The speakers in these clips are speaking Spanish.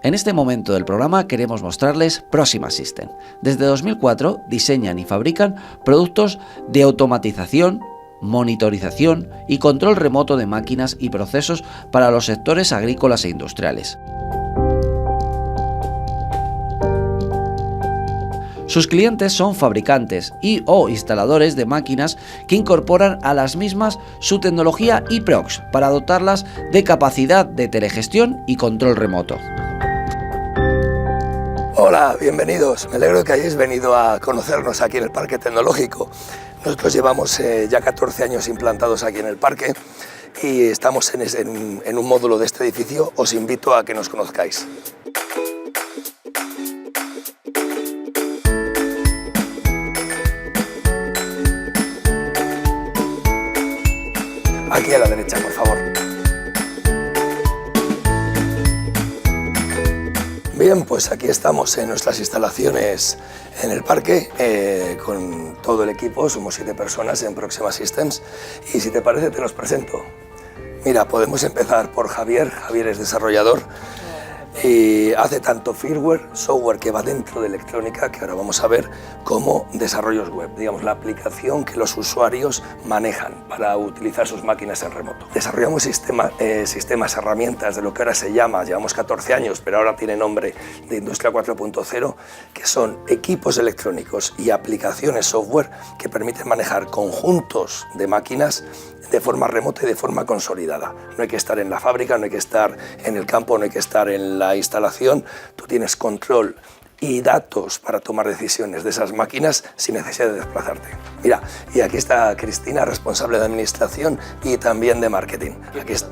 En este momento del programa queremos mostrarles Proxima System. Desde 2004 diseñan y fabrican productos de automatización, monitorización y control remoto de máquinas y procesos para los sectores agrícolas e industriales. Sus clientes son fabricantes y/o instaladores de máquinas que incorporan a las mismas su tecnología iProx para dotarlas de capacidad de telegestión y control remoto. Hola, bienvenidos. Me alegro de que hayáis venido a conocernos aquí en el Parque Tecnológico. Nosotros llevamos ya 14 años implantados aquí en el parque y estamos en un módulo de este edificio. Os invito a que nos conozcáis. Aquí a la derecha, por favor. Bien, pues aquí estamos en nuestras instalaciones en el parque con todo el equipo. Somos 7 personas en Proxima Systems y si te parece te los presento. Mira, podemos empezar por Javier. Javier es desarrollador y hace tanto firmware, software que va dentro de electrónica, que ahora vamos a ver, como desarrollos web, digamos la aplicación que los usuarios manejan para utilizar sus máquinas en remoto. Desarrollamos sistemas, herramientas de lo que ahora se llama, llevamos 14 años, pero ahora tiene nombre de Industria 4.0, que son equipos electrónicos y aplicaciones software que permiten manejar conjuntos de máquinas de forma remota y de forma consolidada. No hay que estar en la fábrica, no hay que estar en el campo, no hay que estar en la instalación. Tú tienes control y datos para tomar decisiones de esas máquinas sin necesidad de desplazarte. Mira, y aquí está Cristina, responsable de administración y también de marketing. Aquí está,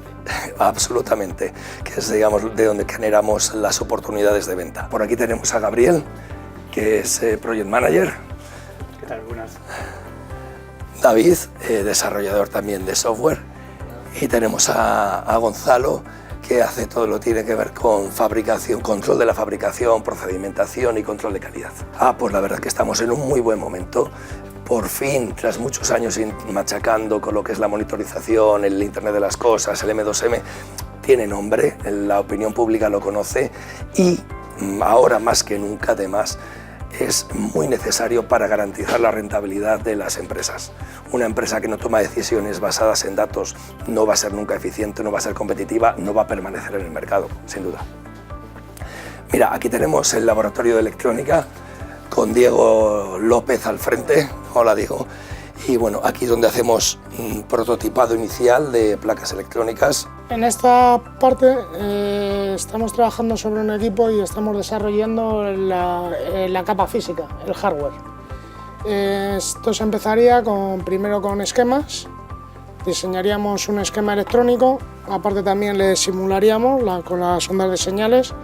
absolutamente, que es, digamos, de donde generamos las oportunidades de venta. Por aquí tenemos a Gabriel, que es Project Manager. ¿Qué tal? Buenas. David, desarrollador también de software, y tenemos a Gonzalo, que hace todo lo que tiene que ver con fabricación, control de la fabricación, procedimentación y control de calidad. Pues la verdad que estamos en un muy buen momento. Por fin, tras muchos años machacando con lo que es la monitorización, el Internet de las Cosas, el M2M, tiene nombre, la opinión pública lo conoce y ahora más que nunca además es muy necesario para garantizar la rentabilidad de las empresas. Una empresa que no toma decisiones basadas en datos no va a ser nunca eficiente, no va a ser competitiva, no va a permanecer en el mercado, sin duda. Mira, aquí tenemos el laboratorio de electrónica con Diego López al frente. Hola, Diego. Y bueno, aquí es donde hacemos un prototipado inicial de placas electrónicas. En esta parte estamos trabajando sobre un equipo y estamos desarrollando la capa física, el hardware. Esto se empezaría primero con esquemas, diseñaríamos un esquema electrónico, aparte también le simularíamos con las ondas de señales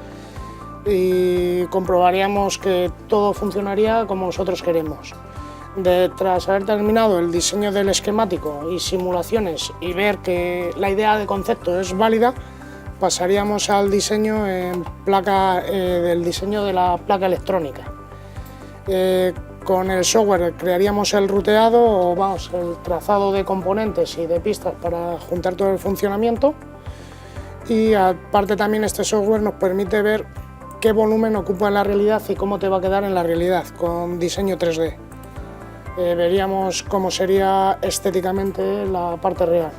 y comprobaríamos que todo funcionaría como nosotros queremos. Tras haber terminado el diseño del esquemático y simulaciones y ver que la idea de concepto es válida, pasaríamos al diseño del diseño de la placa electrónica. Con el software crearíamos el ruteado o el trazado de componentes y de pistas para juntar todo el funcionamiento, y aparte también este software nos permite ver qué volumen ocupa en la realidad y cómo te va a quedar en la realidad con diseño 3D. Veríamos cómo sería estéticamente la parte real.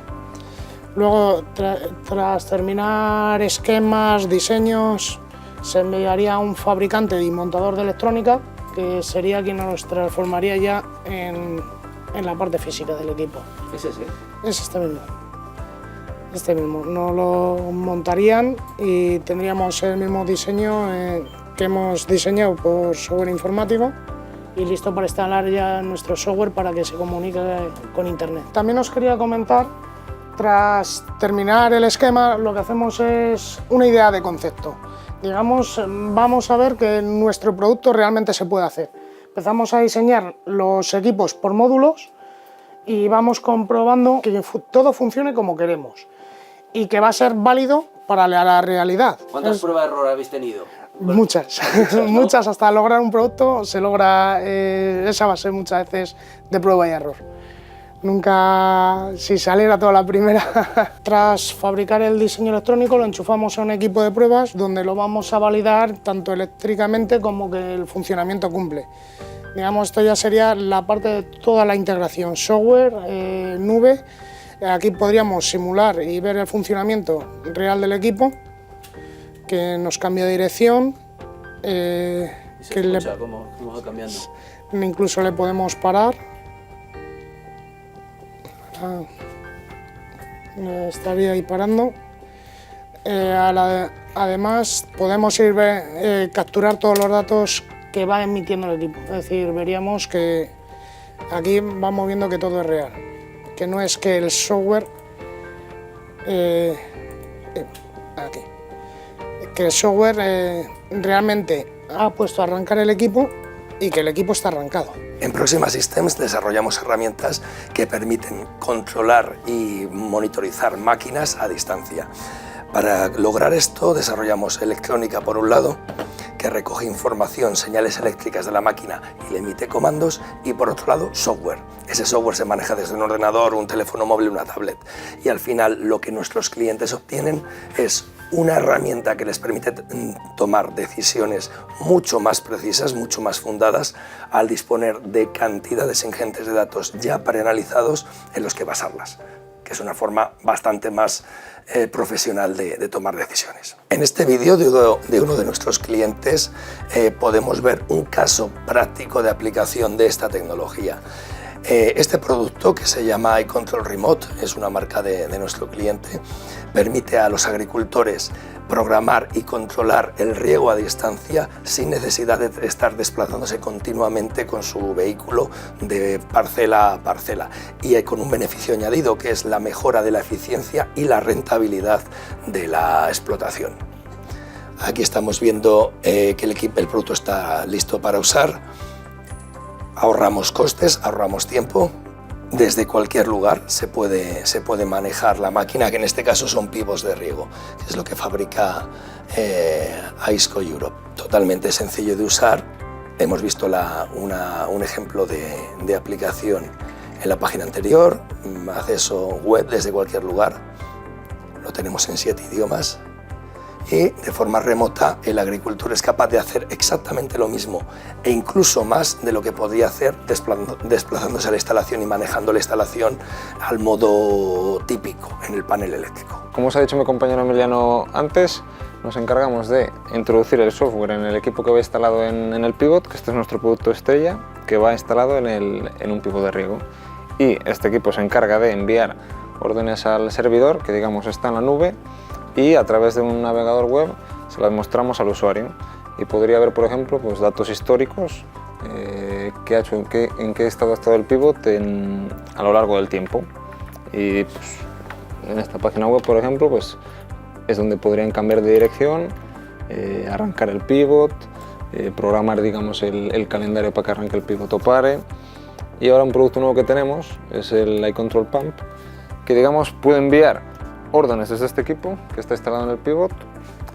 Luego, tras terminar esquemas, diseños, se enviaría a un fabricante y montador de electrónica, que sería quien nos transformaría ya en la parte física del equipo. ¿Es ese? Es este mismo. Nos lo montarían y tendríamos el mismo diseño que hemos diseñado por software informático y listo para instalar ya nuestro software para que se comunique con Internet. También os quería comentar, tras terminar el esquema, lo que hacemos es una idea de concepto. Digamos, vamos a ver que nuestro producto realmente se puede hacer. Empezamos a diseñar los equipos por módulos y vamos comprobando que todo funcione como queremos y que va a ser válido para la realidad. ¿Cuántas pruebas de error habéis tenido? Muchas, ¿no? Muchas, hasta lograr un producto se logra esa base muchas veces de prueba y error. Nunca si saliera toda la primera. Tras fabricar el diseño electrónico lo enchufamos a un equipo de pruebas donde lo vamos a validar tanto eléctricamente como que el funcionamiento cumple. Digamos, esto ya sería la parte de toda la integración, software, nube. Aquí podríamos simular y ver el funcionamiento real del equipo, que nos cambia de dirección. ¿Cómo va cambiando? Incluso le podemos parar. Estaría ahí parando. Además podemos capturar todos los datos que va emitiendo el equipo, es decir, veríamos que aquí vamos viendo que todo es real, que no es que el software que el software realmente ha puesto a arrancar el equipo y que el equipo está arrancado. En Proxima Systems desarrollamos herramientas que permiten controlar y monitorizar máquinas a distancia. Para lograr esto desarrollamos electrónica por un lado, que recoge información, señales eléctricas de la máquina y le emite comandos, y por otro lado software. Ese software se maneja desde un ordenador, un teléfono móvil, una tablet, y al final lo que nuestros clientes obtienen es una herramienta que les permite tomar decisiones mucho más precisas, mucho más fundadas, al disponer de cantidades ingentes de datos ya preanalizados en los que basarlas, que es una forma bastante más profesional de tomar decisiones. En este vídeo de uno de nuestros clientes podemos ver un caso práctico de aplicación de esta tecnología. Este producto, que se llama iControl Remote, es una marca de nuestro cliente, permite a los agricultores programar y controlar el riego a distancia sin necesidad de estar desplazándose continuamente con su vehículo de parcela a parcela, y con un beneficio añadido, que es la mejora de la eficiencia y la rentabilidad de la explotación. Aquí estamos viendo que el producto está listo para usar. Ahorramos costes, ahorramos tiempo. Desde cualquier lugar se puede manejar la máquina, que en este caso son pivos de riego, que es lo que fabrica AISCO Europe. Totalmente sencillo de usar. Hemos visto un ejemplo de aplicación en la página anterior, acceso web desde cualquier lugar. Lo tenemos en 7 idiomas. Y de forma remota el agricultor es capaz de hacer exactamente lo mismo e incluso más de lo que podría hacer desplazándose a la instalación y manejando la instalación al modo típico en el panel eléctrico. Como os ha dicho mi compañero Emiliano antes, nos encargamos de introducir el software en el equipo que va instalado en el pivot, que este es nuestro producto estrella, que va instalado en un pivot de riego. Y este equipo se encarga de enviar órdenes al servidor, que digamos está en la nube, y a través de un navegador web se las mostramos al usuario, y podría ver, por ejemplo, pues, datos históricos, qué ha hecho, en qué estado ha estado el pivot a lo largo del tiempo. Y pues, en esta página web, por ejemplo, pues, es donde podrían cambiar de dirección, arrancar el pivot, programar, digamos, el calendario para que arranque el pivot o pare. Y ahora un producto nuevo que tenemos es el iControl Pump, que digamos puede enviar órdenes desde este equipo que está instalado en el pivot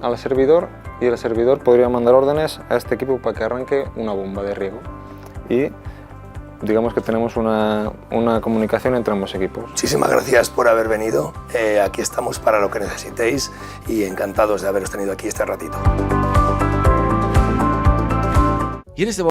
al servidor, y el servidor podría mandar órdenes a este equipo para que arranque una bomba de riego, y digamos que tenemos una comunicación entre ambos equipos. Muchísimas gracias por haber venido. Aquí estamos para lo que necesitéis y encantados de haberos tenido aquí este ratito. Y en este